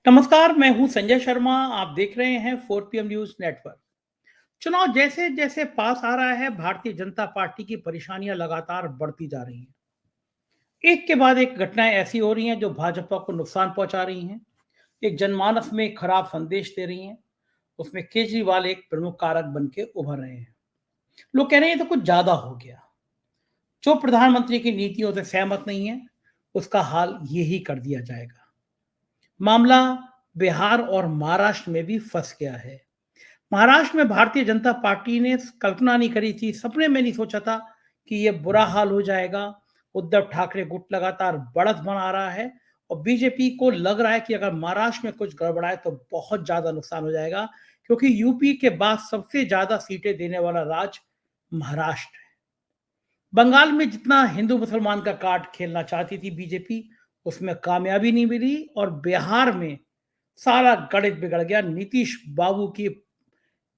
नमस्कार, मैं हूं संजय शर्मा। आप देख रहे हैं 4 PM न्यूज नेटवर्क। चुनाव जैसे जैसे पास आ रहा है, भारतीय जनता पार्टी की परेशानियां लगातार बढ़ती जा रही हैं। एक के बाद एक घटनाएं ऐसी हो रही हैं जो भाजपा को नुकसान पहुंचा रही हैं, एक जनमानस में एक खराब संदेश दे रही हैं। उसमें केजरीवाल एक प्रमुख कारक बन के उभर रहे हैं। लोग कह रहे हैं ये तो कुछ ज्यादा हो गया। जो प्रधानमंत्री की नीतियों से सहमत नहीं है, उसका हाल यही कर दिया जाएगा। मामला बिहार और महाराष्ट्र में भी फंस गया है। महाराष्ट्र में भारतीय जनता पार्टी ने कल्पना नहीं करी थी, सपने में नहीं सोचा था कि ये बुरा हाल हो जाएगा। उद्धव ठाकरे गुट लगातार बढ़त बना रहा है और बीजेपी को लग रहा है कि अगर महाराष्ट्र में कुछ गड़बड़ाए तो बहुत ज्यादा नुकसान हो जाएगा, क्योंकि यूपी के बाद सबसे ज्यादा सीटें देने वाला राज्य महाराष्ट्र है। बंगाल में जितना हिंदू मुसलमान का कार्ड खेलना चाहती थी बीजेपी, उसमें कामयाबी नहीं मिली और बिहार में सारा गणित बिगड़ गया। नीतीश बाबू की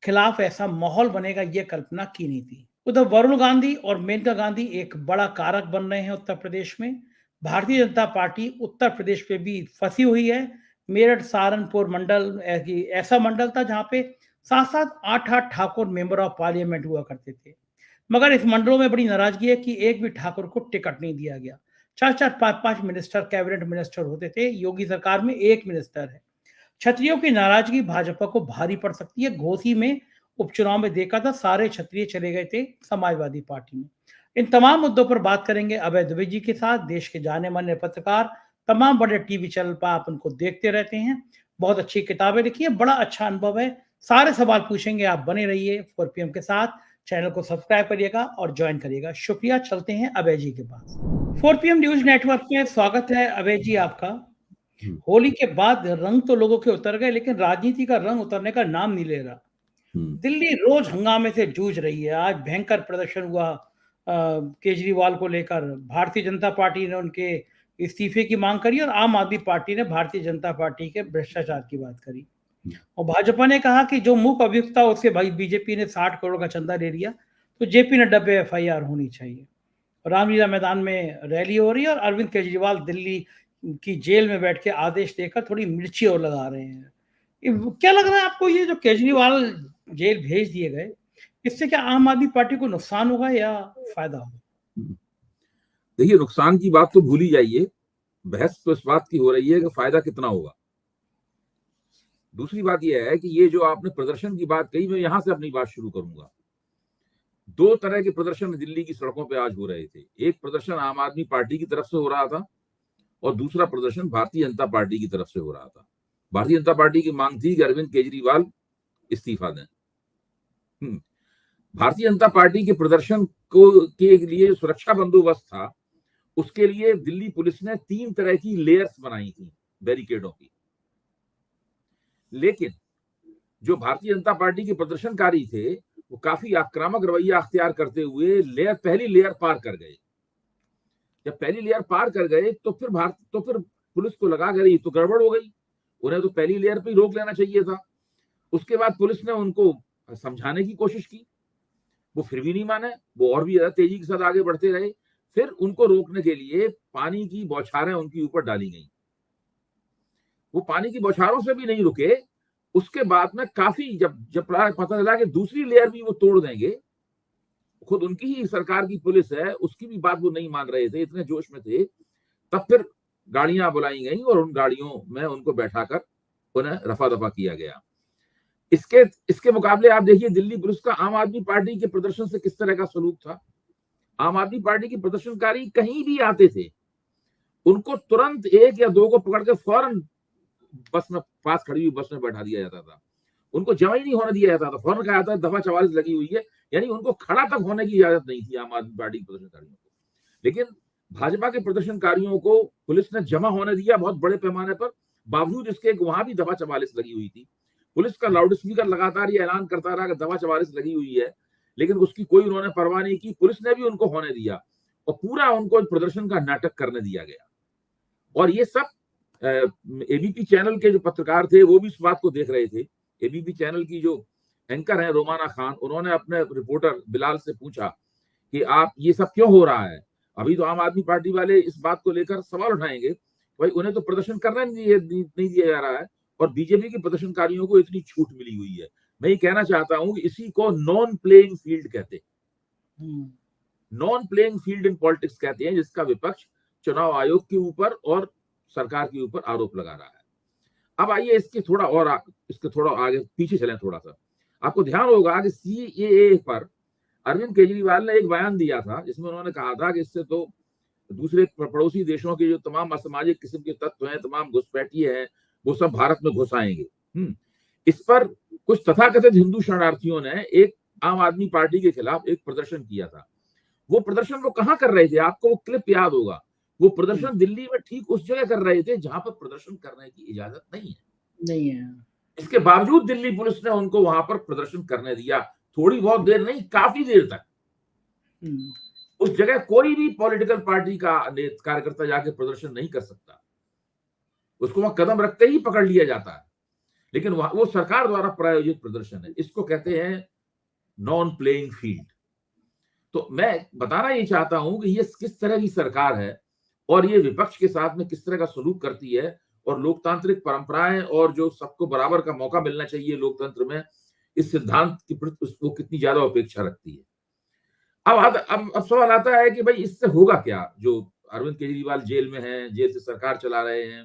खिलाफ ऐसा माहौल बनेगा ये कल्पना की नहीं थी। उधर वरुण गांधी और मेनका गांधी एक बड़ा कारक बन रहे हैं उत्तर प्रदेश में। भारतीय जनता पार्टी उत्तर प्रदेश पे भी फंसी हुई है। मेरठ सहारनपुर मंडल ऐसा मंडल था जहां पे 7-7, 8-8 ठाकुर मेंबर ऑफ पार्लियामेंट हुआ करते थे, मगर इस मंडलों में बड़ी नाराजगी है कि एक भी ठाकुर को टिकट नहीं दिया गया। 4-4, 5-5 मिनिस्टर, कैबिनेट मिनिस्टर होते थे। योगी सरकार में एक मिनिस्टर है। क्षत्रियों की नाराजगी भाजपा को भारी पड़ सकती है। घोसी में उपचुनाव में देखा था, सारे क्षत्रिय चले गए थे समाजवादी पार्टी में। इन तमाम मुद्दों पर बात करेंगे अभय दुबे जी के साथ, देश के जाने माने पत्रकार। तमाम बड़े टीवी चैनल पर आप उनको देखते रहते हैं, बहुत अच्छी किताबें लिखी है, बड़ा अच्छा अनुभव है। सारे सवाल पूछेंगे, आप बने रहिए 4 PM के साथ। चैनल को सब्सक्राइब करिएगा और ज्वाइन करिएगा। शुक्रिया। चलते हैं अभय जी के पास। 4 PM न्यूज नेटवर्क में स्वागत है अभय जी आपका। हम्म, होली के बाद रंग तो लोगों के उतर गए, लेकिन राजनीति का रंग उतरने का नाम नहीं ले रहा। हम्म, दिल्ली रोज हंगामे से जूझ रही है। आज भयंकर प्रदर्शन हुआ केजरीवाल को लेकर। भारतीय जनता पार्टी ने उनके इस्तीफे की मांग करी और आम आदमी पार्टी ने भारतीय जनता पार्टी के भ्रष्टाचार की बात करी। और भाजपा ने कहा कि जो मूक अभियुक्त था उससे भाई बीजेपी ने 60 करोड़ का चंदा ले लिया, तो जेपी नड्डा पे FIR होनी चाहिए। रामलीला मैदान में रैली हो रही है और अरविंद केजरीवाल दिल्ली की जेल में बैठ के आदेश देकर थोड़ी मिर्ची और लगा रहे हैं। क्या लग रहा है आपको, ये जो केजरीवाल जेल भेज दिए गए, इससे क्या आम आदमी पार्टी को नुकसान होगा या फायदा होगा? हम्म। देखिए, नुकसान की बात तो भूल ही जाइए। बहस तो इस बात की हो रही है कि फायदा कितना होगा। दूसरी बात यह है कि ये जो आपने प्रदर्शन की बात कही, मैं यहां से अपनी बात शुरू करूंगा। दो तरह के प्रदर्शन दिल्ली की सड़कों पे आज हो रहे थे। एक प्रदर्शन आम आदमी पार्टी की तरफ से हो रहा था और दूसरा प्रदर्शन भारतीय जनता पार्टी की तरफ से हो रहा था। भारतीय जनता पार्टी की मांग थी कि अरविंद केजरीवाल इस्तीफा दें। भारतीय जनता पार्टी के प्रदर्शन को के लिए सुरक्षा बंदोबस्त था, उसके लिए दिल्ली पुलिस ने 3 तरह की लेयर्स बनाई थी बैरिकेडों की। लेकिन जो भारतीय जनता पार्टी के प्रदर्शनकारी थे, वो काफी आक्रामक रवैया अख्तियार करते हुए पहली लेयर पार कर गए। जब पहली लेयर पार कर गए तो फिर पुलिस को लगा गई तो गड़बड़ हो गई। उन्हें तो पहली लेयर पे ही रोक लेना चाहिए था। उसके बाद पुलिस ने उनको समझाने की कोशिश की, वो फिर भी नहीं माने। वो और भी ज्यादा तेजी के साथ आगे बढ़ते रहे। फिर उनको रोकने के लिए पानी की बौछारें उनके ऊपर डाली गई। वो पानी की बौछारों से भी नहीं रुके। उसके बाद में काफी जब जब पता चला कि दूसरी लेयर भी वो तोड़ देंगे, खुद उनकी ही सरकार की पुलिस है, उसकी भी बात वो नहीं मान रहे थे, इतने जोश में थे। तब फिर गाड़ियां बुलाई गई और उन गाड़ियों में उनको बैठाकर उन्हें रफा दफा किया गया। इसके इसके मुकाबले आप देखिए दिल्ली पुलिस का आम आदमी पार्टी के प्रदर्शन से किस तरह का सलूक था। आम आदमी पार्टी के प्रदर्शनकारी कहीं भी आते थे, उनको तुरंत एक या दो को पकड़ के फौरन बस में, पास खड़ी हुई बस में बैठा दिया जाता था। उनको जमा ही नहीं होने दिया जाता था। फौरन कहा जाता दफा 44 लगी हुई है, यानी उनको खड़ा तक होने की इजाजत नहीं थी आम आदमी पार्टी के प्रदर्शनकारियों को। लेकिन भाजपा के प्रदर्शनकारियों को पुलिस ने जमा होने दिया बहुत बड़े पैमाने पर, बावजूद इसके वहां भी दफा 44 लगी हुई थी। पुलिस का लाउड स्पीकर लगातार ये ऐलान करता रहा कि दफा 44 लगी हुई है, लेकिन उसकी कोई उन्होंने परवाह नहीं की। पुलिस ने भी उनको होने दिया और पूरा उनको प्रदर्शन का नाटक करने दिया गया। और ये सब एबीपी चैनल के जो पत्रकार थे वो भी इस बात को देख रहे थे। एबीपी चैनल की जो एंकर है रोमाना खान, उन्होंने अपने रिपोर्टर बिलाल से पूछा कि आप ये सब क्यों हो रहा है। अभी तो आम आदमी पार्टी वाले इस बात को लेकर सवाल उठाएंगे भाई उन्हें तो प्रदर्शन करना नहीं दिया जा रहा है, और बीजेपी के प्रदर्शनकारियों को इतनी छूट मिली हुई है। मैं ये कहना चाहता हूं कि इसी को नॉन प्लेइंग फील्ड कहते हैं, non playing field in politics कहते हैं, जिसका विपक्ष चुनाव आयोग के ऊपर और सरकार के ऊपर आरोप लगा रहा है। अब आइए इसके थोड़ा आगे पीछे चलें थोड़ा सा। आपको ध्यान होगा कि सीएए पर अरविंद केजरीवाल ने एक बयान दिया था, जिसमें उन्होंने कहा था कि इससे तो दूसरे पड़ोसी देशों के जो तमाम असामाजिक किस्म के तत्व हैं, तमाम घुसपैठिए हैं, वो सब भारत में घुस आएंगे। इस पर कुछ तथाकथित हिंदू शरणार्थियों ने एक आम आदमी पार्टी के खिलाफ एक प्रदर्शन किया था। वो प्रदर्शन वो कहाँ कर रहे थे, आपको वो क्लिप याद होगा। वो प्रदर्शन दिल्ली में ठीक उस जगह कर रहे थे जहां पर प्रदर्शन करने की इजाजत नहीं है। इसके बावजूद दिल्ली पुलिस ने उनको वहां पर प्रदर्शन करने दिया, थोड़ी बहुत देर नहीं, काफी देर तक। उस जगह कोई भी पॉलिटिकल पार्टी का कार्यकर्ता जाके प्रदर्शन नहीं कर सकता, उसको वहां कदम रखते ही पकड़ लिया जाता है। लेकिन वो सरकार द्वारा प्रायोजित प्रदर्शन है, इसको कहते हैं नॉन प्लेइंग फील्ड। तो मैं बताना ये चाहता हूं कि ये किस तरह की सरकार है और ये विपक्ष के साथ में किस तरह का सलूक करती है, और लोकतांत्रिक परंपराएं और जो सबको बराबर का मौका मिलना चाहिए लोकतंत्र में, इस सिद्धांत की प्रति उसको कितनी ज्यादा अपेक्षा रखती है। अब सवाल आता है कि भाई इससे होगा क्या, जो अरविंद केजरीवाल जेल में हैं, जेल से सरकार चला रहे हैं,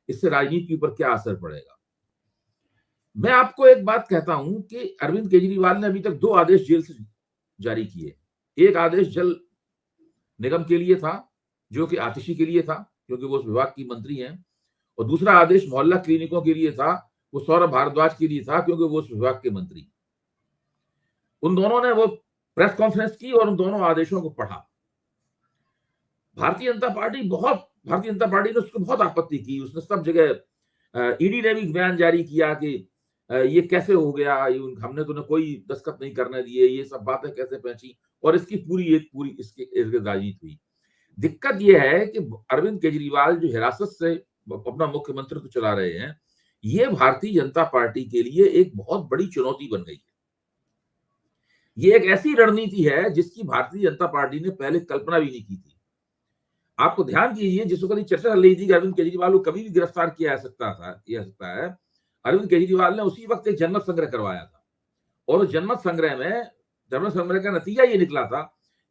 इससे राजनीति के ऊपर क्या असर पड़ेगा। मैं आपको एक बात कहता हूं कि अरविंद केजरीवाल ने अभी तक 2 आदेश जेल से जारी किए। एक आदेश जल निगम के लिए था, जो कि आतिशी के लिए था क्योंकि वो उस विभाग की मंत्री हैं, और दूसरा आदेश मोहल्ला क्लिनिकों के लिए था, वो सौरभ भारद्वाज के लिए था क्योंकि वो उस विभाग के मंत्री। उन दोनों ने वो प्रेस कॉन्फ्रेंस की और उन दोनों आदेशों को पढ़ा। भारतीय जनता पार्टी ने उसको बहुत आपत्ति की। उसने सब जगह ईडी ने भी बयान जारी किया कि ये कैसे हो गया, हमने तो कोई दस्तखत नहीं करने दिए, ये सब बातें कैसे पहुंची, और इसकी पूरी इसके इर्द राजनीति हुई। दिक्कत यह है कि अरविंद केजरीवाल जो हिरासत से अपना मुख्यमंत्री चला रहे हैं, ये भारतीय जनता पार्टी के लिए एक बहुत बड़ी चुनौती बन गई है। ये एक ऐसी रणनीति है जिसकी भारतीय जनता पार्टी ने पहले कल्पना भी नहीं की थी। आपको ध्यान कीजिए, जिस वक्त चर्चा चल रही थी कि अरविंद केजरीवाल को कभी भी गिरफ्तार किया जा सकता है, अरविंद केजरीवाल ने उसी वक्त एक जनमत संग्रह करवाया था, और उस जनमत संग्रह का नतीजा ये निकला था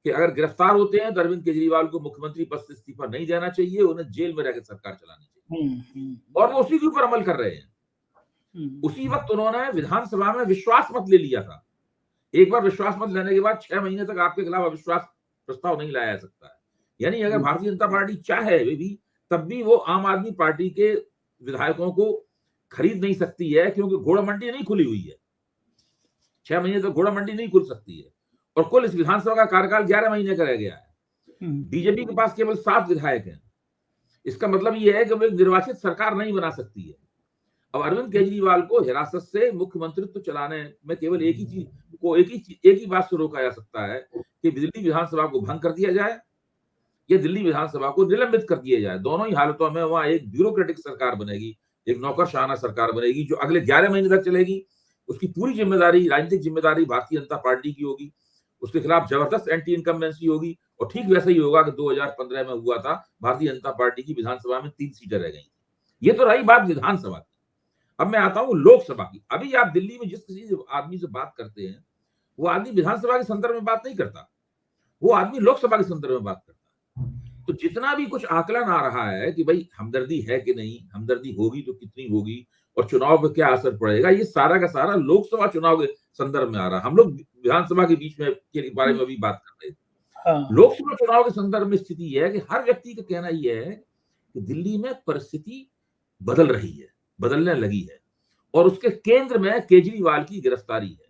कि अगर गिरफ्तार होते हैं तो अरविंद केजरीवाल को मुख्यमंत्री पद से इस्तीफा नहीं देना चाहिए, उन्हें जेल में रहकर सरकार चलानी चाहिए, और वो उसी के ऊपर अमल कर रहे हैं। उसी वक्त उन्होंने विधानसभा में विश्वास मत ले लिया था। एक बार विश्वास मत लेने के बाद 6 महीने तक आपके खिलाफ अविश्वास प्रस्ताव नहीं लाया जा सकता है। यानी अगर भारतीय जनता पार्टी चाहे भी, तब भी वो आम आदमी पार्टी के विधायकों को खरीद नहीं सकती है, क्योंकि घोड़ा मंडी नहीं खुली हुई है। 6 महीने तक घोड़ा मंडी नहीं खुल सकती है, और कुल इस विधानसभा का कार्यकाल 11 महीने का रह गया है। बीजेपी के पास केवल 7 विधायक हैं। इसका मतलब यह है कि वो एक निर्वाचित सरकार नहीं बना सकती है। अब अरविंद केजरीवाल को हिरासत से मुख्यमंत्रित्व चलाने में केवल एक ही बात से रोका जा सकता है कि दिल्ली विधानसभा को भंग कर दिया जाए या दिल्ली विधानसभा को निलंबित कर दिया जाए। दोनों ही हालतों में वहां एक ब्यूरोक्रेटिक सरकार बनेगी, एक नौकरशाना सरकार बनेगी, जो अगले 11 महीने तक चलेगी। उसकी पूरी जिम्मेदारी, राजनीतिक जिम्मेदारी भारतीय जनता पार्टी की होगी। उसके खिलाफ जबरदस्त एंटी इनकम्बेंसी होगी, और ठीक वैसा ही होगा कि 2015 में हुआ था। भारतीय जनता पार्टी की विधानसभा में 3 सीटें रह गई। ये तो रही बात विधानसभा की। अब मैं आता हूं लोकसभा की। अभी आप दिल्ली में जिस किसी आदमी से बात करते हैं, वो आदमी विधानसभा के संदर्भ में बात नहीं करता, वो आदमी लोकसभा के संदर्भ में बात करता है। तो जितना भी कुछ आकलन आ रहा है कि भाई हमदर्दी है कि नहीं, हमदर्दी होगी तो कितनी होगी, और चुनाव पर क्या असर पड़ेगा, ये सारा का सारा लोकसभा चुनाव के संदर्भ में आ रहा है। हम लोग विधानसभा के बीच में के बारे में भी बात कर रहे थे। लोकसभा चुनाव के संदर्भ में स्थिति यह है कि हर व्यक्ति का कहना यह है कि दिल्ली में परिस्थिति बदल रही है, बदलने लगी है, और उसके केंद्र में केजरीवाल की गिरफ्तारी है।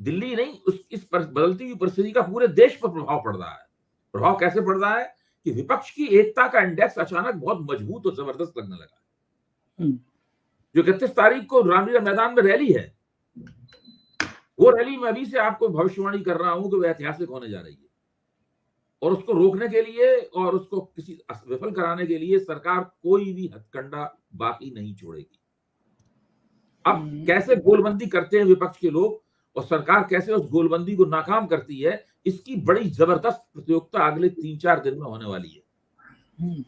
दिल्ली नहीं, इस बदलती हुई परिस्थिति का पूरे देश पर प्रभाव पड़ रहा है। प्रभाव कैसे पड़ रहा है कि विपक्ष की एकता का इंडेक्स अचानक बहुत मजबूत और जबरदस्त लगने लगा है। जो 31 तारीख को रामलीला मैदान में रैली है, वो रैली में अभी से आपको भविष्यवाणी कर रहा हूं कि वह ऐतिहासिक होने जा रही है, और उसको रोकने के लिए और उसको किसी विफल कराने के लिए सरकार कोई भी हथकंडा बाकी नहीं छोड़ेगी। अब कैसे गोलबंदी करते हैं विपक्ष के लोग, और सरकार कैसे उस गोलबंदी को नाकाम करती है, इसकी बड़ी जबरदस्त प्रतियोगिता अगले 3-4 दिन में होने वाली है।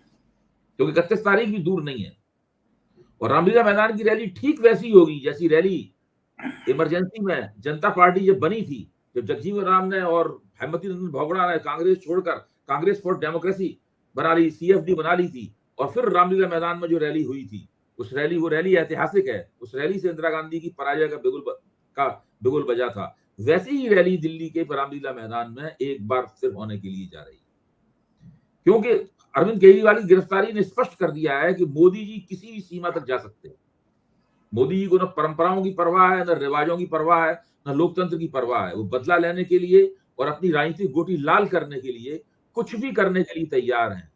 क्योंकि 31 तारीख भी दूर नहीं है। और रामलीला मैदान की रैली ठीक वैसी होगी जैसी रैली इमरजेंसी में जनता पार्टी जब बनी थी, जब जगजीवन राम ने और हेमवती नंदन भोगड़ा ने कांग्रेस छोड़कर कांग्रेस फॉर डेमोक्रेसी बना ली, सीएफडी बना ली थी, और फिर रामलीला मैदान में जो रैली हुई थी, वो रैली ऐतिहासिक है। उस रैली से इंदिरा गांधी की पराजय का बिगुल बजा था। वैसी ही रैली दिल्ली के रामलीला मैदान में एक बार फिर होने के लिए जा रही है, क्योंकि अरविंद केजरीवाल की गिरफ्तारी ने स्पष्ट कर दिया है कि मोदी जी किसी भी सीमा तक जा सकते हैं। मोदी जी को न परंपराओं की परवाह है, न रिवाजों की परवाह है, न लोकतंत्र की परवाह है। वो बदला लेने के लिए और अपनी राजनीतिक गोटी लाल करने के लिए कुछ भी करने के लिए तैयार हैं।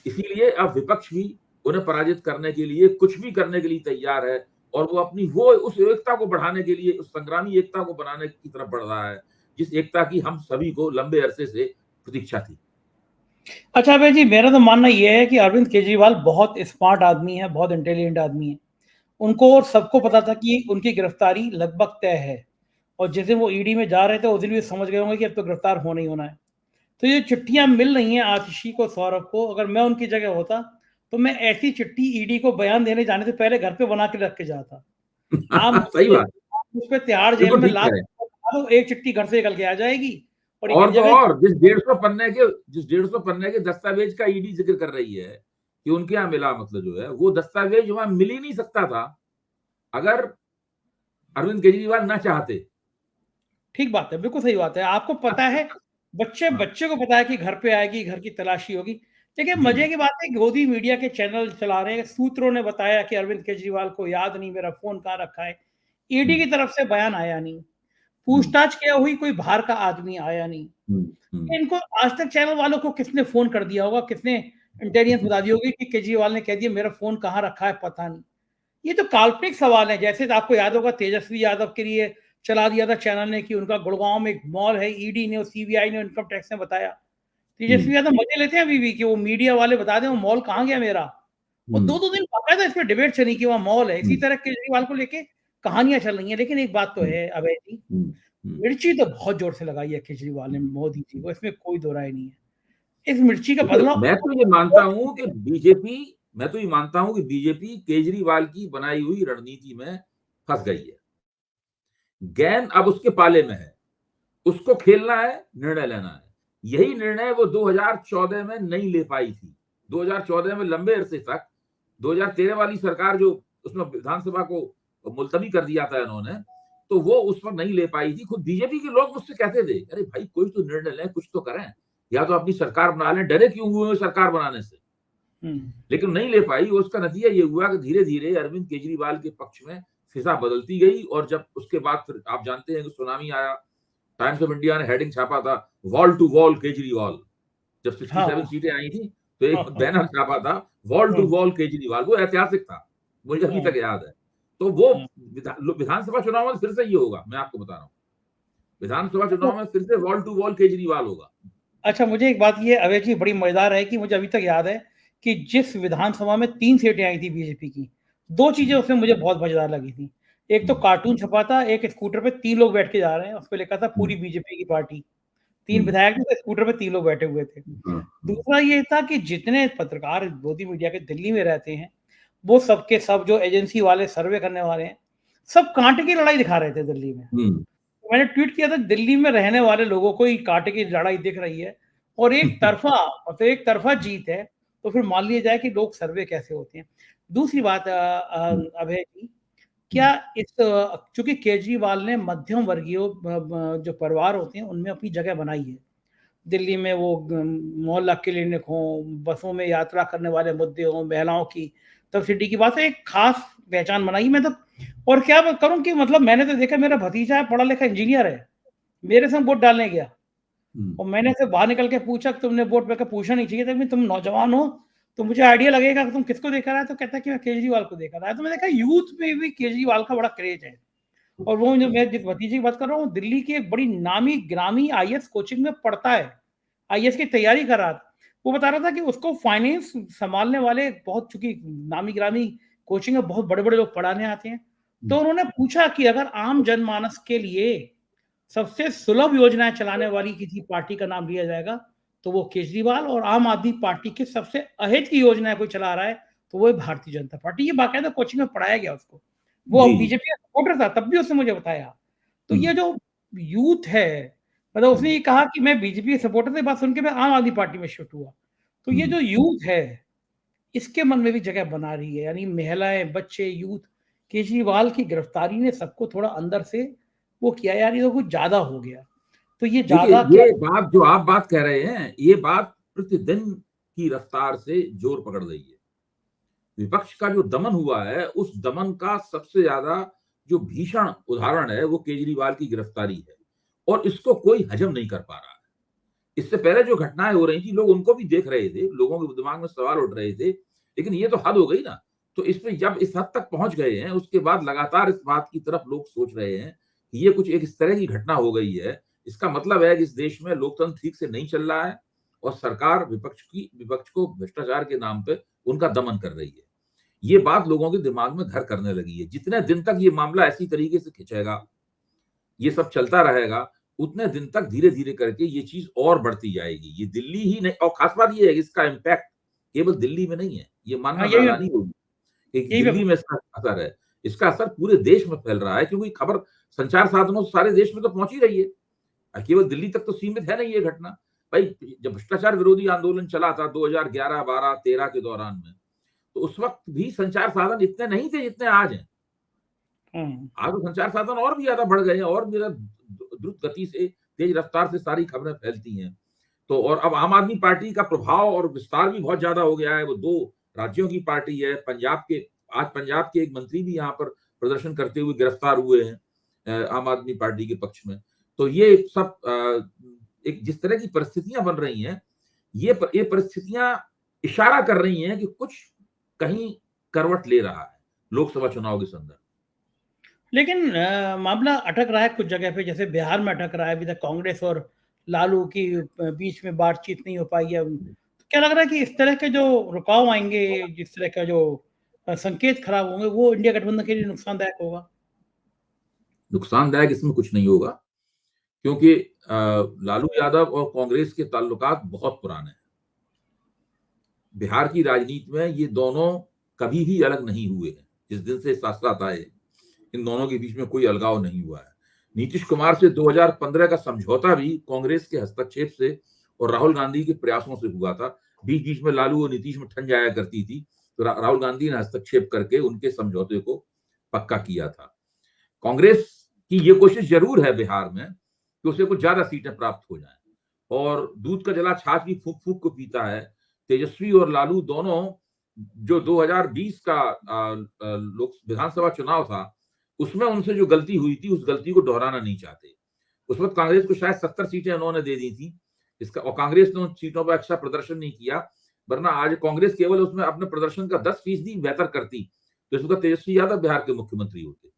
इसीलिए अब विपक्ष भी उन्हें पराजित करने के लिए कुछ भी करने के लिए तैयार है, और वो अपनी उस एकता को बढ़ाने के लिए, उस संग्रामी एकता को बनाने की तरफ बढ़ रहा है, जिस एकता की हम सभी को लंबे अरसे से प्रतीक्षा थी। अच्छा अभय जी, मेरा तो मानना यह है कि अरविंद केजरीवाल बहुत स्मार्ट आदमी है, बहुत इंटेलिजेंट आदमी है। उनको और सबको पता था कि उनकी गिरफ्तारी लगभग तय है, और जिस दिन वो ईडी में जा रहे थे उस दिन भी समझ गए होंगे कि अब तो गिरफ्तार होना ही होना है। तो ये चिट्ठियां मिल रही हैं आतिशी को, सौरभ को, अगर मैं उनकी जगह होता तो मैं ऐसी चिट्ठी ईडी को बयान देने जाने से पहले घर पे बना के रख के जाता। आप सही बात। मुझ पे तिहाड़ जेल बिल्कुल में ठीक लाख कह रहे हैं। तो एक चिट्ठी घर से निकल के आ जाएगी, और एक और तो जगह और जिस 150 पन्ने के दस्तावेज का ईडी जिक्र कर रही है कि उनके यहाँ मिला, मतलब जो है वो दस्तावेज वहां मिल ही नहीं सकता था अगर अरविंद केजरीवाल ना चाहते। ठीक बात है, बिल्कुल सही बात है। आपको पता है, बच्चे हाँ, बच्चे को पता है कि घर पे आएगी, घर की तलाशी होगी। देखिए जी मजे की बात है, गोदी मीडिया के चैनल चला रहे हैं, सूत्रों ने बताया कि अरविंद केजरीवाल को याद नहीं मेरा फोन कहाँ रखा है। ईडी हम्म, की तरफ से बयान आया नहीं, हम्म, पूछताछ क्या हुई, कोई बाहर का आदमी आया नहीं। इनको आज तक चैनल वालों को किसने फोन कर दिया होगा, किसने इंटेलिजेंस बता दी होगी कि केजरीवाल ने कह दिया मेरा फोन कहाँ रखा है पता नहीं। ये तो काल्पनिक सवाल है। जैसे आपको याद होगा तेजस्वी यादव के लिए चला दिया था चैनल ने कि उनका गुड़गांव में एक मॉल है, ईडी ने और सीबीआई ने, इनकम टैक्स ने बताया। तेजस्वी यादव मजे लेते हैं अभी भी कि वो मीडिया वाले बता दें वो मॉल कहाँ गया मेरा, और दो दो दिन बाकायदा इस पर डिबेट चली कि वहाँ मॉल है। इसी तरह केजरीवाल को लेके कहानियां चल रही हैं। लेकिन एक बात तो है अभय जी, मिर्ची तो बहुत जोर से लगाई है केजरीवाल ने मोदी जी को, इसमें कोई दो राय नहीं है। इस मिर्ची का देखिए, बदला मैं तो ये मानता हूं कि बीजेपी केजरीवाल की बनाई हुई रणनीति में फंस गई है। गेंद अब उसके पाले में है, उसको खेलना है, निर्णय लेना है। यही निर्णय वो 2014 में नहीं ले पाई थी। 2014 में लंबे अरसे तक 2013 वाली सरकार जो उसमें विधानसभा को मुलतवी कर दिया था इन्होंने, तो वो उस पर नहीं ले पाई थी। खुद बीजेपी के लोग मुझसे कहते थे, अरे भाई कोई तो निर्णय लें, कुछ तो करें, या तो अपनी सरकार बना लें, डरे क्यों हुए सरकार बनाने से। लेकिन नहीं ले पाई। उसका नतीजा ये हुआ कि धीरे धीरे अरविंद केजरीवाल के पक्ष में फिजा बदलती गई, और जब उसके बाद फिर आप जानते हैं कि सुनामी आया, टाइम्स ऑफ इंडिया ने हेडिंग छापा था, वॉल टू वॉल केजरीवाल। जब 67 सीटें आई थी तो एक बैनर छापा था, वॉल टू वॉल केजरीवाल। वो ऐतिहासिक था, मुझे अभी तक याद है। तो वो विधानसभा चुनाव में फिर से ये होगा, मैं आपको बता रहा हूँ, विधानसभा चुनाव में फिर से वॉल टू वॉल केजरीवाल होगा। अच्छा, मुझे एक बात ये अवय जी बड़ी मजेदार है कि मुझे अभी तक याद है कि जिस विधानसभा में 3 सीटें आई थी बीजेपी की, 2 चीजें उसमें मुझे बहुत मजेदार लगी थी। एक तो कार्टून छपा था, एक स्कूटर पे 3 लोग बैठ के जा रहे हैं, उसपे लिखा था पूरी बीजेपी की पार्टी। 3 विधायक थे, तो स्कूटर पे 3 लोग बैठे हुए थे। दूसरा ये था कि जितने पत्रकार गोदी मीडिया के दिल्ली में रहते हैं, वो सब के सब जो एजेंसी वाले सर्वे करने वाले हैं, सब कांटे की लड़ाई दिखा रहे थे दिल्ली में। मैंने ट्वीट किया था, दिल्ली में रहने वाले लोगों को ही कांटे की लड़ाई दिख रही है और एक तरफा जीत है, तो फिर मान लिया जाए कि लोग सर्वे कैसे होते हैं। दूसरी बात अभय जी, क्या चूंकि केजरीवाल ने मध्यम वर्गीय जो परिवार होते हैं उनमें अपनी जगह बनाई है, दिल्ली में वो मोहल्ला क्लिनिक हो, बसों में यात्रा करने वाले मुद्दे हो, महिलाओं की सब्सिडी की बात है, एक खास पहचान बनाई। मैं तो और क्या करूं कि मतलब मैंने तो देखा, मेरा भतीजा है, पढ़ा लिखा इंजीनियर है, मेरे संग वोट डालने गया, और मैंने से बाहर निकल के पूछा कि तुमने वोट पे पूछना नहीं चाहिए था, तुम नौजवान हो तो मुझे आइडिया लगेगा कि तुम किसको देखा रहा है, तो कहता है कि मैं केजरीवाल को देखा रहा है। तो मैं देखा यूथ में भी केजरीवाल का बड़ा क्रेज है। और वो जो मैं जिस भतीजे की बात कर रहा हूँ, दिल्ली की एक बड़ी नामी ग्रामी आईएएस कोचिंग में पढ़ता है, आईएएस की तैयारी कर रहा था। वो बता रहा था कि उसको फाइनेंस संभालने वाले बहुत, चूंकि नामी ग्रामी कोचिंग में बहुत बड़े बड़े लोग पढ़ाने आते हैं, तो उन्होंने पूछा कि अगर आम जनमानस के लिए सबसे सुलभ योजनाएं चलाने वाली किसी पार्टी का नाम लिया जाएगा तो वो केजरीवाल और आम आदमी पार्टी के सबसे अहित की योजना कोई चला रहा है तो वो है भारतीय जनता पार्टी। ये बाकायदा कोचिंग में पढ़ाया गया उसको। वो जी, जी। बीजेपी का सपोर्टर था, तब भी उसने मुझे बताया। तो हुँ, ये जो यूथ है, मतलब उसने हुँ, ये कहा कि मैं बीजेपी के सपोर्टर से बात सुन के मैं आम आदमी पार्टी में शिफ्ट हुआ। तो ये हुँ। जो यूथ है, इसके मन में भी जगह बना रही है, यानी महिलाएँ, बच्चे, यूथ। केजरीवाल की गिरफ्तारी ने सबको थोड़ा अंदर से वो किया, यार ये तो कुछ ज़्यादा हो गया। तो ये देखिए, ज़्यादा क्या ये बात जो आप बात कह रहे हैं, ये बात प्रतिदिन की रफ्तार से जोर पकड़ रही है। विपक्ष का जो दमन हुआ है, उस दमन का सबसे ज़्यादा जो भीषण उदाहरण है, वो केजरीवाल की गिरफ्तारी है और इसको कोई हज़म नहीं कर पा रहा है। इससे पहले जो घटनाएँ हो रही थी, लोग उनको भी देख रहे थे, लोगों के दिमाग में सवाल उठ रहे थे, लेकिन ये तो हद हो गई ना। तो इसमें जब इस हद तक पहुँच गए हैं, उसके बाद लगातार इस बात की तरफ लोग सोच रहे हैं कि ये कुछ एक इस तरह की घटना हो गई है, इसका मतलब है कि इस देश में लोकतंत्र ठीक से नहीं चल रहा है और सरकार विपक्ष को भ्रष्टाचार के नाम पे उनका दमन कर रही है। ये बात लोगों के दिमाग में घर करने लगी है। जितने दिन तक ये मामला इसी तरीके से खिंचेगा, ये सब चलता रहेगा, उतने दिन तक धीरे-धीरे करके ये चीज़ और बढ़ती जाएगी। ये दिल्ली ही नहीं, और खास बात ये है कि इसका इम्पैक्ट केवल दिल्ली में नहीं है, ये हाँ, मानना यही मैं नादानी होगी कि यही मैं दिल्ली में इसका असर है। इसका असर पूरे देश में फैल रहा है क्योंकि खबर संचार साधनों से सारे देश में तो पहुँच ही रही है। केवल दिल्ली तक तो सीमित है नहीं ये घटना। भाई, जब भ्रष्टाचार विरोधी आंदोलन चला था 2011, 12, 13 के दौरान में, तो उस वक़्त भी संचार साधन इतने नहीं थे जितने आज हैं। हुँ। आज तो संचार साधन और भी ज़्यादा बढ़ गए हैं और भी ज़्यादा द्रुत गति से, तेज रफ्तार से सारी खबरें फैलती हैं। तो और अब आम आदमी पार्टी का प्रभाव और विस्तार भी बहुत ज़्यादा हो गया है। वो 2 राज्यों की पार्टी है। आज पंजाब के एक मंत्री भी यहाँ पर प्रदर्शन करते हुए गिरफ्तार हुए हैं आम आदमी पार्टी के पक्ष में। तो ये सब एक जिस तरह की परिस्थितियाँ बन रही हैं, ये परिस्थितियाँ इशारा कर रही हैं कि कुछ कहीं करवट ले रहा है, लोकसभा चुनाव के संदर्भ। लेकिन मामला अटक रहा है कुछ जगह पे, जैसे बिहार में अटक रहा है, अभी तक कांग्रेस और लालू की बीच में बातचीत नहीं हो पाई है। तो क्या लग रहा है कि इस तरह के जो रुकाव आएँगे, जिस तरह का जो संकेत खराब होंगे, वो इंडिया गठबंधन के लिए नुकसानदायक होगा? नुकसानदायक इसमें कुछ नहीं होगा क्योंकि लालू यादव और कांग्रेस के ताल्लुकात बहुत पुराने हैं। बिहार की राजनीति में ये दोनों कभी भी अलग नहीं हुए हैं। जिस दिन से साथ-साथ आए, इन दोनों के बीच में कोई अलगाव नहीं हुआ है। नीतीश कुमार से 2015 का समझौता भी कांग्रेस के हस्तक्षेप से और राहुल गांधी के प्रयासों से हुआ था। बीच-बीच में लालू और नीतीश में ठन जाया करती थी, तो राहुल गांधी ने हस्तक्षेप करके उनके समझौते को पक्का किया था। कांग्रेस की ये कोशिश ज़रूर है बिहार में कि उसे कुछ ज़्यादा सीटें प्राप्त हो जाएँ और दूध का जला छाछ भी फूँक-फूँक को पीता है। तेजस्वी और लालू दोनों जो 2020 का लोक विधानसभा चुनाव था, उसमें उनसे जो गलती हुई थी, उस गलती को दोहराना नहीं चाहते। उस वक़्त कांग्रेस को शायद 70 सीटें उन्होंने दे दी थी। इसका और कांग्रेस ने उन सीटों पे अच्छा प्रदर्शन नहीं किया, वरना आज कांग्रेस केवल उसमें अपने प्रदर्शन का 10% बेहतर करती, तो इस वक़्त तेजस्वी यादव बिहार के मुख्यमंत्री होते।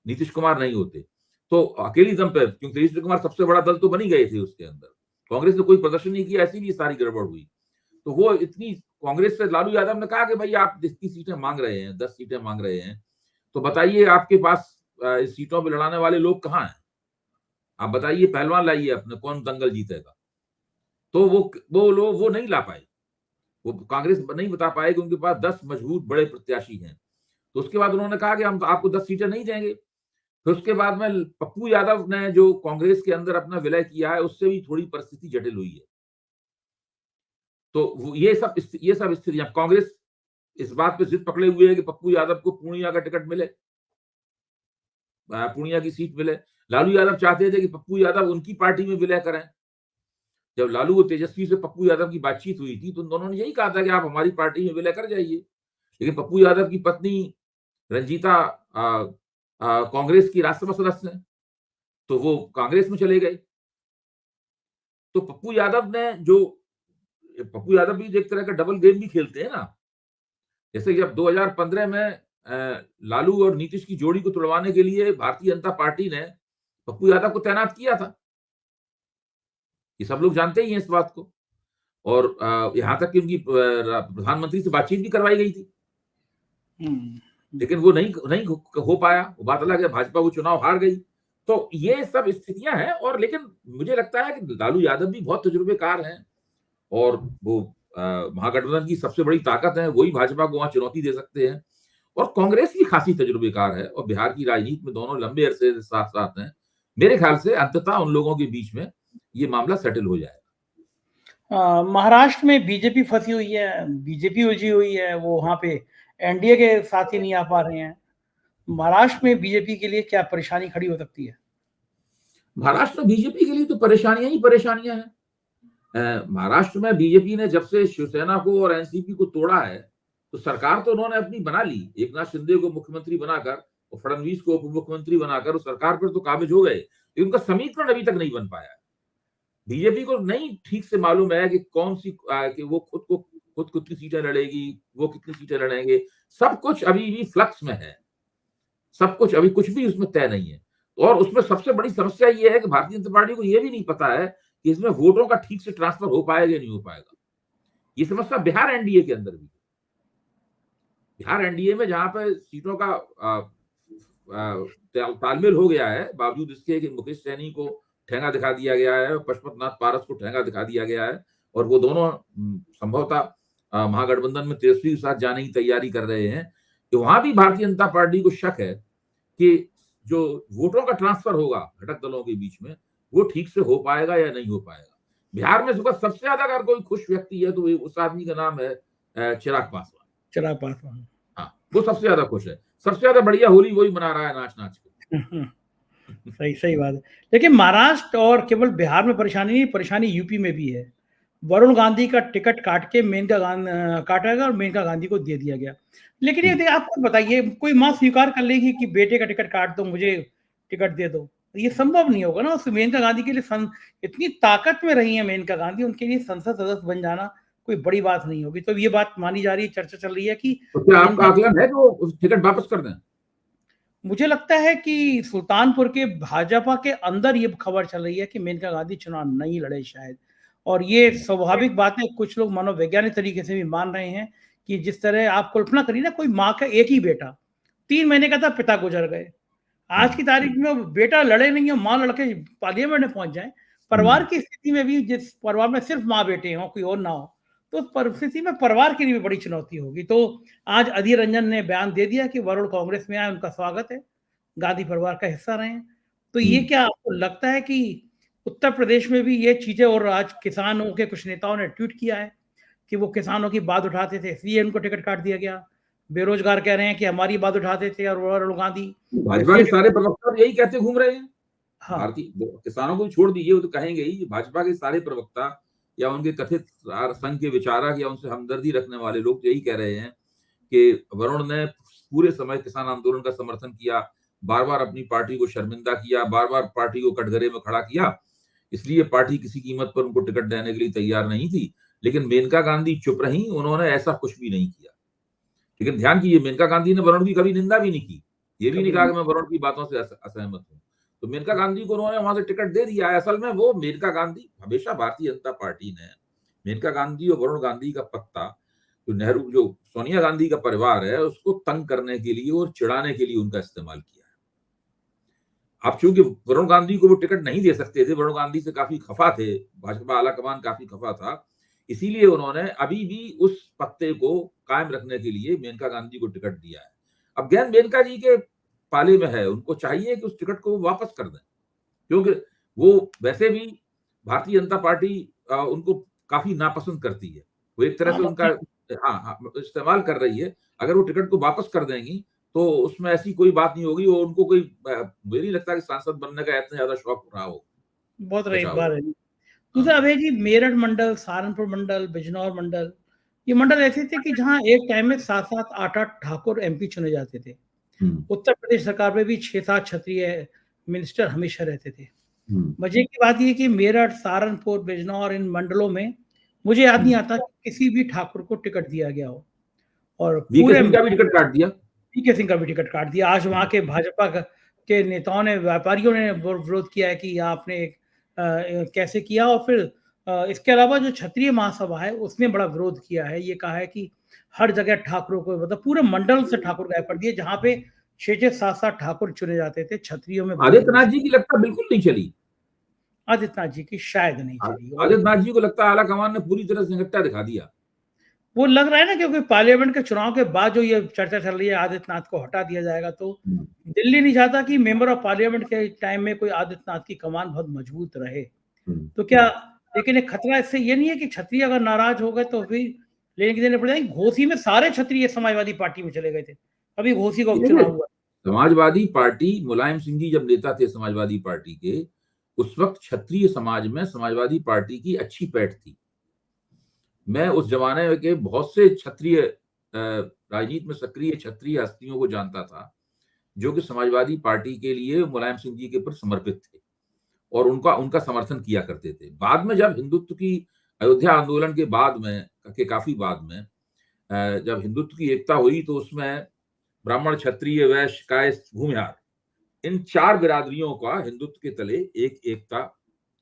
नीतीश कुमार नहीं होते। तो अकेली दम पे, क्योंकि नीतीश कुमार सबसे बड़ा दल तो बन ही गए थे उसके अंदर। कांग्रेस ने कोई प्रदर्शन नहीं किया, इसीलिए सारी गड़बड़ हुई। तो वो इतनी कांग्रेस से लालू यादव ने कहा कि भई आप जितनी सीटें माँग रहे हैं, 10 सीटें माँग रहे हैं, तो बताइए आपके पास इस सीटों पे लड़ाने वाले लोग कहाँ हैं? आप बताइए, पहलवान लाइए अपने, कौन दंगल जीतेगा? तो वो लोग वो नहीं ला पाए। वो कांग्रेस नहीं बता पाए कि उनके पास 10 मजबूत बड़े प्रत्याशी हैं। तो उसके बाद उन्होंने कहा कि हम तो आपको 10 सीटें नहीं देंगे। फिर उसके बाद में पप्पू यादव ने जो कांग्रेस के अंदर अपना विलय किया है, उससे भी थोड़ी परिस्थिति जटिल हुई है। तो ये सब स्थितियां, कांग्रेस इस बात पे जिद पकड़े हुए है कि पप्पू यादव को पूर्णिया का टिकट मिले, पूर्णिया की सीट मिले। लालू यादव चाहते थे कि पप्पू यादव उनकी पार्टी में विलय करें। जब लालू और तेजस्वी से पप्पू यादव की बातचीत हुई थी, तो उन दोनों ने यही कहा था कि आप हमारी पार्टी में विलय कर जाइए। लेकिन पप्पू यादव की पत्नी रंजीता कांग्रेस की राज्यसभा सदस्य हैं, तो वो कांग्रेस में चले गए। तो पप्पू यादव भी एक तरह का डबल गेम भी खेलते हैं ना। जैसे जब 2015 में लालू और नीतीश की जोड़ी को तुड़वाने के लिए भारतीय जनता पार्टी ने पप्पू यादव को तैनात किया था। ये सब लोग जानते ही हैं इस बात को। और यहाँ तक कि उनकी प्रधानमंत्री से बातचीत भी करवाई गई थी। हुँ। लेकिन वो नहीं नहीं हो पाया। वो बात अलग है, भाजपा वो चुनाव हार गई। तो ये सब स्थितियां हैं। और लेकिन मुझे लगता है कि लालू यादव भी बहुत तजुर्बेकार हैं और वो महागठबंधन की सबसे बड़ी ताकत है, वही भाजपा को वहां चुनौती दे सकते हैं। और कांग्रेस भी खासी तजुर्बेकार है और बिहार की राजनीति में दोनों लंबे अरसे से साथ साथ हैं। मेरे ख्याल से अंततः उन लोगों के बीच में ये मामला सेटल हो जाएगा। महाराष्ट्र में बीजेपी फंसी हुई है, बीजेपी उलझी हुई है, वो वहाँ पे एनडीए के साथ ही नहीं आ पा रहे हैं। महाराष्ट्र में बीजेपी के लिए क्या परेशानी खड़ी हो सकती है? महाराष्ट्र में बीजेपी के लिए तो परेशानियां ही परेशानियां हैं। महाराष्ट्र में बीजेपी ने जब से शिवसेना को और एनसीपी को तोड़ा है, तो सरकार तो उन्होंने अपनी बना ली। एकनाथ शिंदे को मुख्यमंत्री बनाकर और फडणवीस को उप मुख्यमंत्री बनाकर उस सरकार पर तो काबिज हो गए, लेकिन उनका समीकरण अभी तक नहीं बन पाया है। बीजेपी को नहीं ठीक से मालूम है कि कौन सी कि वो खुद कितनी सीटें लड़ेगी, वो कितनी सीटें लड़ेंगे। सब कुछ अभी भी फ्लक्स में है, सब कुछ अभी कुछ भी उसमें तय नहीं है। और उसमें सबसे बड़ी समस्या ये है कि भारतीय जनता पार्टी को ये भी नहीं पता है कि इसमें वोटों का ठीक से ट्रांसफर हो पाएगा या नहीं हो पाएगा। ये समस्या बिहार एनडीए के अंदर भी, बिहार एनडीए में जहां पर सीटों का तालमेल हो गया है, बावजूद इसके कि मुकेश सैनी को ठेंगा दिखा दिया गया है, पशुपत नाथ पारस को ठेंगा दिखा दिया गया है, और वो दोनों संभवतः महागठबंधन में तेजस्वी के साथ जाने की तैयारी कर रहे हैं। कि वहां भी भारतीय जनता पार्टी को शक है कि जो वोटों का ट्रांसफर होगा घटक दलों के बीच में, वो ठीक से हो पाएगा या नहीं हो पाएगा। बिहार में सबसे ज्यादा अगर कोई खुश व्यक्ति है तो उस आदमी का नाम है चिराग पासवान। चिराग पासवान, हाँ, वो सबसे ज्यादा खुश है, सबसे ज्यादा बढ़िया होली वही मना रहा है नाच नाच के। सही सही बात है। लेकिन महाराष्ट्र और केवल बिहार में परेशानी नहीं, परेशानी यूपी में भी है। वरुण गांधी का टिकट काट के काटा गया और मेनका गांधी को दे दिया गया। लेकिन ये आप बताइए, कोई माँ स्वीकार कर लेगी कि बेटे का टिकट काट दो, मुझे टिकट दे दो? ये संभव नहीं होगा ना। उस मेनका गांधी के लिए इतनी ताकत में रही है मेनका गांधी, उनके लिए संसद सदस्य बन जाना कोई बड़ी बात नहीं होगी। तो ये बात मानी जा रही है, चर्चा चल रही है कि तो क्या आपका आकलन है कि वो टिकट वापस कर दें? मुझे लगता है कि सुल्तानपुर के भाजपा के अंदर ये खबर चल रही है कि मेनका गांधी चुनाव नहीं लड़े शायद। और ये स्वाभाविक बात है, कुछ लोग मनोवैज्ञानिक तरीके से भी मान रहे हैं कि जिस तरह आप कल्पना करिए ना, कोई माँ का एक ही बेटा, 3 महीने का था, पिता गुजर गए। आज की तारीख में बेटा लड़े नहीं है, माँ लड़के पार्लियामेंट में पहुंच जाए। परिवार की स्थिति में भी, जिस परिवार में सिर्फ माँ बेटे हों, कोई और ना हो, तो उस परिस्थिति में परिवार के लिए भी बड़ी चुनौती होगी। तो आज अधीर रंजन ने बयान दे दिया कि वरुण कांग्रेस में आए, उनका स्वागत है, गांधी परिवार का हिस्सा रहे हैं। तो ये क्या आपको लगता है कि उत्तर प्रदेश में भी ये चीजें, और आज किसानों के कुछ नेताओं ने ट्वीट किया है कि वो किसानों की बात उठाते थे, इसलिए उनको टिकट काट दिया गया। बेरोजगार कह रहे हैं कि हमारी बात उठाते थे और वरुण गांधी, भाजपा के सारे प्रवक्ता यही कहते घूम रहे हैं। हाँ, भारतीय किसानों को छोड़ दीजिए, वो तो कहेंगे ही। भाजपा के सारे प्रवक्ता या उनके कथित संघ के विचारक या उनसे हमदर्दी रखने वाले लोग तो यही कह रहे हैं कि वरुण ने पूरे समय किसान आंदोलन का समर्थन किया, बार बार अपनी पार्टी को शर्मिंदा किया, बार बार पार्टी को कटघरे में खड़ा किया, इसलिए पार्टी किसी कीमत पर उनको टिकट देने के लिए तैयार नहीं थी। लेकिन मेनका गांधी चुप रही, उन्होंने ऐसा कुछ भी नहीं किया। लेकिन ध्यान कीजिए, मेनका गांधी ने वरुण की कभी निंदा भी नहीं की, ये भी नहीं कहा कि मैं वरुण की बातों से असहमत हूं। तो मेनका गांधी को उन्होंने वहां से टिकट दे दिया है। असल में वो मेनका गांधी, हमेशा भारतीय जनता पार्टी ने मेनका गांधी और वरुण गांधी का पत्ता, जो सोनिया गांधी का परिवार है, उसको तंग करने के लिए और चिढ़ाने के लिए उनका इस्तेमाल किया है। अब चूंकि वरुण गांधी को वो टिकट नहीं दे सकते थे, वरुण गांधी से काफी खफा थे, भाजपा आलाकमान काफी खफा था, इसीलिए उन्होंने अभी भी उस पत्ते को कायम रखने के लिए मेनका गांधी को टिकट दिया है। अब गेंद मेनका जी के पाले में है, उनको चाहिए कि उस टिकट को वापस कर दें, क्योंकि वो वैसे भी भारतीय जनता पार्टी उनको काफी नापसंद करती है। वो एक तरह से उनका इस्तेमाल कर रही है। अगर वो टिकट को वापस कर देंगी तो उसमें ऐसी कोई बात नहीं होगी। वो उनको कोई, मुझे नहीं लगता कि सांसद बनने का इतना ज्यादा शौक रहा हो। बहुत रही बात है। दूसरा अभय जी, मेरठ मंडल, सहारनपुर मंडल, बिजनौर मंडल, ये मंडल ऐसे थे कि जहां एक टाइम में 7-7, 8-8 ठाकुर एमपी चुने जाते थे। उत्तर प्रदेश सरकार में भी 6-7 क्षत्रिय मिनिस्टर हमेशा रहते थे। मजे की बात ये कि मेरठ, सहारनपुर, बिजनौर, इन मंडलों में मुझे याद नहीं आता कि किसी भी ठाकुर को टिकट दिया गया हो। और वीके सिंह का भी टिकट काट दिया। वीके सिंह का भी टिकट काट दिया। आज वहां के भाजपा के नेताओं ने, व्यापारियों ने विरोध किया है कि आपने कैसे किया। और फिर इसके अलावा जो क्षत्रिय महासभा है उसने बड़ा विरोध किया है। ये कहा है कि हर जगह ठाकुरों को, मतलब पूरे मंडल से ठाकुर गायब कर दिए, जहां पे 6-6, 7-7 ठाकुर चुने जाते थे छत्रियों में। आदित्यनाथ जी की लगता बिल्कुल नहीं चली। आदित्यनाथ जी की शायद नहीं चली। और आदित्यनाथ जी को लगता है आला कमान ने पूरी तरह से निगट्टा दिखा दिया। वो लग रहा है ना, क्योंकि पार्लियामेंट के चुनाव के बाद जो ये चर्चा चल रही है आदित्यनाथ को हटा दिया जाएगा, तो दिल्ली नहीं चाहता कि मेंबर ऑफ पार्लियामेंट के टाइम में कोई आदित्यनाथ की कमान बहुत मजबूत रहे। तो क्या, लेकिन एक खतरा इससे ये नहीं है कि क्षत्रिय अगर नाराज हो गए तो फिर लेने की देने पड़ जाएंगे। घोसी में सारे क्षत्रिय समाजवादी पार्टी में चले गए थे, अभी घोसी का उपचुनाव हुआ। समाजवादी पार्टी, मुलायम सिंह जी जब नेता थे समाजवादी पार्टी के, उस वक्त क्षत्रिय समाज में समाजवादी पार्टी की अच्छी पैठ थी। मैं उस जमाने के बहुत से क्षत्रिय, राजनीति में सक्रिय क्षत्रिय हस्तियों को जानता था जो कि समाजवादी पार्टी के लिए मुलायम सिंह जी के प्रति समर्पित थे और उनका समर्थन किया करते थे। बाद में जब हिंदुत्व की अयोध्या आंदोलन के बाद में, काफी बाद में, जब हिंदुत्व की एकता हुई तो उसमें ब्राह्मण, क्षत्रिय, वैश्य, कायस्थ, भूमिहार, इन 4 बिरादरियों का हिंदुत्व के तले एक एकता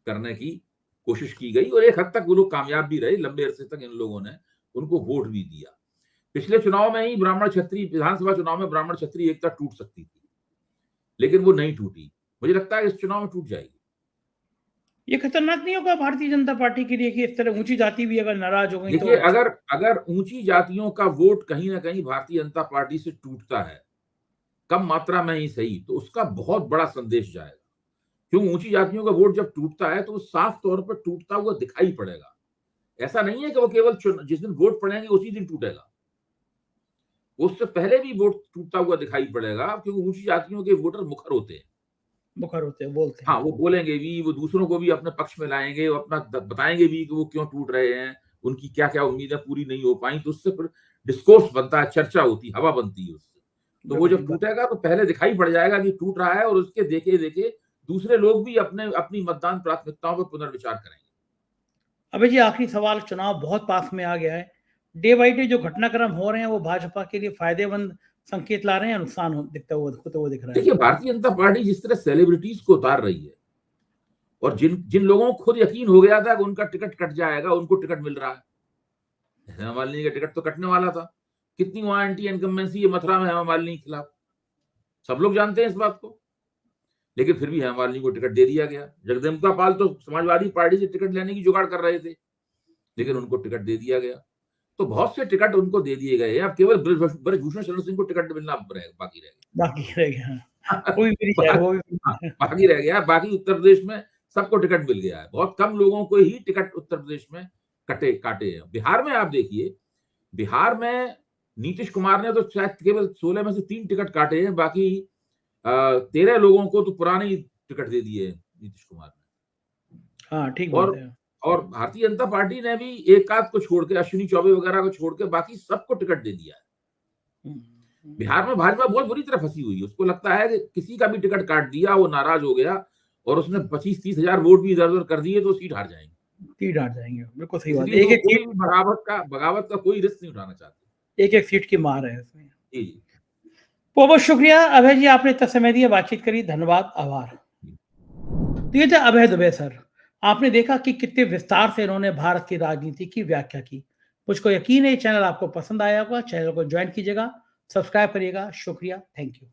करने की कोशिश की गई और एक हद तक वो लोग कामयाब भी रहे। लंबे अरसे तक इन लोगों ने उनको वोट भी दिया। पिछले चुनाव में ही ब्राह्मण क्षत्रिय, विधानसभा चुनाव में ब्राह्मण क्षत्रिय एकता टूट सकती थी, लेकिन वो नहीं टूटी। मुझे लगता है इस चुनाव में टूट जाएगी। ये खतरनाक नहीं होगा भारतीय जनता पार्टी के लिए कि इस तरह ऊंची जाति भी अगर नाराज हो गई तो? देखिए, अगर ऊंची जातियों का वोट कहीं ना कहीं भारतीय जनता पार्टी से टूटता है, कम मात्रा में ही सही, तो उसका बहुत बड़ा संदेश जाएगा। क्यों? ऊंची जातियों का वोट जब टूटता है तो वो साफ तौर पर टूटता हुआ दिखाई पड़ेगा। ऐसा नहीं है कि वो केवल जिस दिन वोट पड़ेंगे उसी दिन टूटेगा, उससे पहले भी वोट टूटता हुआ दिखाई पड़ेगा, क्योंकि ऊंची जातियों के वोटर मुखर होते हैं। मुखर होते हैं, बोलते हैं। हाँ, वो बोलेंगे भी, वो दूसरों को भी अपने पक्ष में लाएंगे, वो अपना बताएंगे भी कि वो क्यों टूट रहे हैं, उनकी क्या क्या उम्मीदें पूरी नहीं हो पाई, तो उससे फिर डिस्कोर्स बनता है, चर्चा होती है, हवा बनती है उससे। तो वो जब टूटेगा तो पहले दिखाई पड़ जाएगा कि टूट रहा है और उसके देखे देखे दूसरे लोग भी अपनी मतदान प्राथमिकताओं पर पुनर्विचार करेंगे। अबे जी, आखिरी सवाल, चुनाव बहुत पास में आ गया है। डे बाई डे जो घटनाक्रम हो रहे हैं वो भाजपा के लिए फायदेमंद संकेत ला रहे हैं या नुकसान दिखता हुआ दिख रहा है? देखिए, भारतीय जनता पार्टी जिस तरह सेलिब्रिटीज को उतार रही है और जिन जिन लोगों को खुद यकीन हो गया था कि उनका टिकट कट जाएगा, उनको टिकट मिल रहा है। हेमा मालिनी का टिकट तो कटने वाला था। कितनी वहां एंटी इनकम्बेंसी है मथुरा में हेमा मालिनी के खिलाफ, सब लोग जानते हैं इस बात को, लेकिन फिर भी हेमा मालिनी को टिकट दे दिया गया। जगदम्बिका पाल तो समाजवादी पार्टी से टिकट लेने की जुगाड़ कर रहे थे, लेकिन उनको टिकट दे दिया गया। तो बहुत से टिकट उनको दे दिए गए। अब केवल ब्रजभूषण शरण सिंह को टिकट मिलना बाकी रह गया। वो भी मिल जाएगा, वो भी बाकी रह गया। बाकी उत्तर प्रदेश में सबको टिकट मिल गया है। बहुत कम लोगों को ही टिकट उत्तर प्रदेश में काटे हैं। बिहार में आप देखिए, बिहार में नीतीश कुमार ने तो शायद केवल 16 में से 3 टिकट काटे हैं, बाकी 13 लोगों को तो पुराने ही टिकट दे दिए नीतीश कुमार ने। हाँ, ठीक बात है। और भारतीय जनता पार्टी ने भी एक आध को छोड़ के, अश्विनी चौबे वगैरह को छोड़ के बाकी सबको टिकट दे दिया है। बिहार में भाजपा बहुत बुरी तरह फंसी हुई है। उसको लगता है कि किसी का भी टिकट काट दिया, वो नाराज हो गया और उसने 25-30 हजार वोट भी इधर उधर कर दिए तो सीट हार जाएंगे। बिल्कुल सही बात है। एक बगावत का कोई रिस्क नहीं उठाना चाहते। एक सीट की मार है इसमें। जी। बहुत बहुत शुक्रिया अभय जी, आपने इतना समय दिया, बातचीत करी, धन्यवाद, आभार। तो ये थे अभय दुबे सर। आपने देखा कि कितने विस्तार से इन्होंने भारत की राजनीति की व्याख्या की। मुझको यकीन है ये चैनल आपको पसंद आया होगा। चैनल को ज्वाइन कीजिएगा, सब्सक्राइब करिएगा। शुक्रिया, थैंक यू।